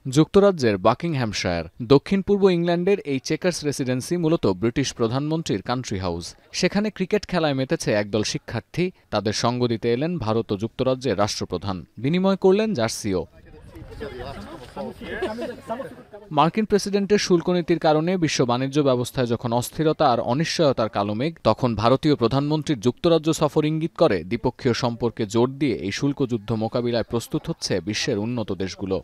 যুক্তরাজ্যের বাকিংহ্যামশায়ার দক্ষিণ পূর্ব ইংল্যান্ডের এই চেকার্স রেসিডেন্সি মূলত ব্রিটিশ প্রধানমন্ত্রীর কান্ট্রি হাউস। সেখানে ক্রিকেট খেলায় মেতেছে একদল শিক্ষার্থী। তাদের সঙ্গ দিতে এলেন ভারত ও যুক্তরাজ্যের রাষ্ট্রপ্রধান, বিনিময় করলেন জার্সিও। মার্কিন প্রেসিডেন্টের শুল্ক নীতির কারণে বিশ্ব বাণিজ্য ব্যবস্থায় যখন অস্থিরতা আর অনিশ্চয়তার কালোমেঘ, তখন ভারতীয় প্রধানমন্ত্রীর যুক্তরাজ্য সফর ইঙ্গিত করে দ্বিপক্ষীয় সম্পর্কে জোর দিয়ে এই শুল্ক যুদ্ধ মোকাবিলায় প্রস্তুত হচ্ছে বিশ্বের উন্নত দেশগুলো।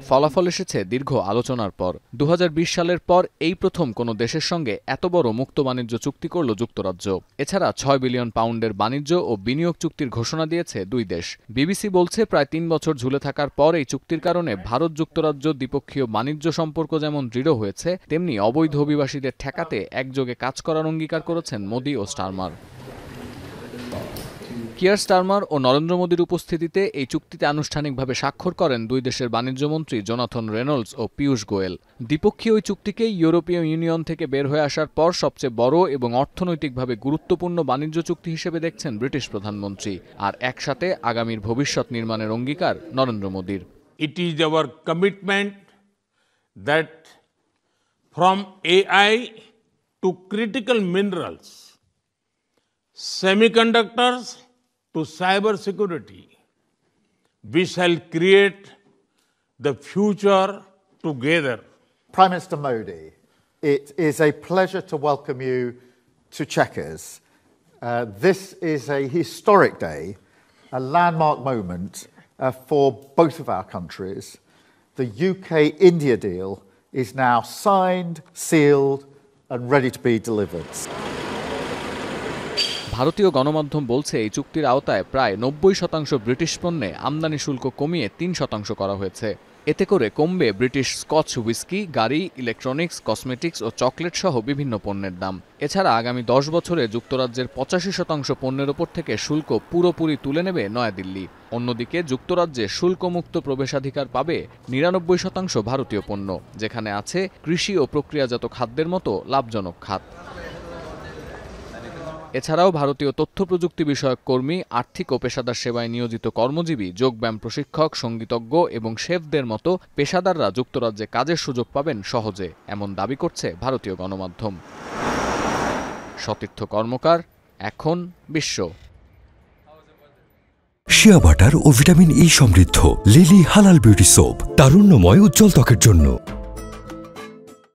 ফলাফল এসেছে দীর্ঘ আলোচনার পর। 2020 সালের পর এই প্রথম কোনো দেশের সঙ্গে এত বড় মুক্ত বাণিজ্য চুক্তি করল যুক্তরাজ্য। এছাড়া 6 বিলিয়ন পাউন্ডের বাণিজ্য ও বিনিয়োগ চুক্তির ঘোষণা দিয়েছে দুই দেশ। বিবিসি বলছে, প্রায় 3 বছর ঝুলে থাকার পর এই চুক্তির কারণে ভারত যুক্তরাজ্য দ্বিপক্ষীয় বাণিজ্য সম্পর্ক যেমন দৃঢ় হয়েছে, তেমনি অবৈধ অভিবাসীদের ঠেকাতে একযোগে কাজ করার অঙ্গীকার করেছেন মোদি ও স্টারমার। কিয়ার স্টারমার ও নরেন্দ্র মোদির উপস্থিতিতে এই চুক্তিতে আনুষ্ঠানিকভাবে স্বাক্ষর করেন দুই দেশের বাণিজ্যমন্ত্রী জোনাথন রেনল্ডস ও পীয়ূষ গোয়েল। দ্বিপক্ষীয় ওই চুক্তিকেই ইউরোপীয় ইউনিয়ন থেকে বের হয়ে আসার পর সবচেয়ে বড় এবং অর্থনৈতিকভাবে গুরুত্বপূর্ণ বাণিজ্য চুক্তি হিসেবে দেখছেন ব্রিটিশ প্রধানমন্ত্রী। আর একসাথে আগামীর ভবিষ্যৎ নির্মাণের অঙ্গীকার নরেন্দ্র মোদির। It is our commitment that from AI to critical minerals, semiconductors to cyber security, we shall create the future together. Prime Minister Modi, it is a pleasure to welcome you to Chequers. This is a historic day, a landmark moment for both of our countries. The UK-India deal is now signed, sealed and ready to be delivered. ভারতীয় গণমাধ্যম বলছে, এই চুক্তির আওতায় প্রায় 90% British পণ্যে আমদানি শুল্ক কমিয়ে 3% করা হয়েছে। এতে করে কমবে ব্রিটিশ স্কচ হুইস্কি, গাড়ি, ইলেকট্রনিক্স, কসমেটিক্স ও চকলেট সহ বিভিন্ন পণ্যের দাম। এছাড়া আগামী 10 বছরে যুক্তরাজ্যের 85% পণ্যের ওপর থেকে শুল্ক পুরোপুরি তুলে নেবে নয়াদিল্লি। অন্যদিকে যুক্তরাজ্যে শুল্কমুক্ত প্রবেশাধিকার পাবে 99% ভারতীয় পণ্য, যেখানে আছে কৃষি ও প্রক্রিয়াজাত খাদ্যের মতো লাভজনক খাত। এছাড়াও ভারতীয় তথ্য প্রযুক্তি বিষয়ক কর্মী, আর্থিক ও পেশাদার সেবায় নিয়োজিত কর্মজীবী, যোগব্যায়াম প্রশিক্ষক, সঙ্গীতজ্ঞ এবং শেফদের মতো পেশাদাররা যুক্তরাজ্যে কাজের সুযোগ পাবেন সহজে, এমন দাবি করছে ভারতীয় গণমাধ্যম। সতীর্থ কর্মকার, এখন বিশ্ব। শিয়া বাটার ও ভিটামিন ই সমৃদ্ধ লিলি হালাল বিউটি সোপ, তারুণ্যময় উজ্জ্বল ত্বকের জন্য।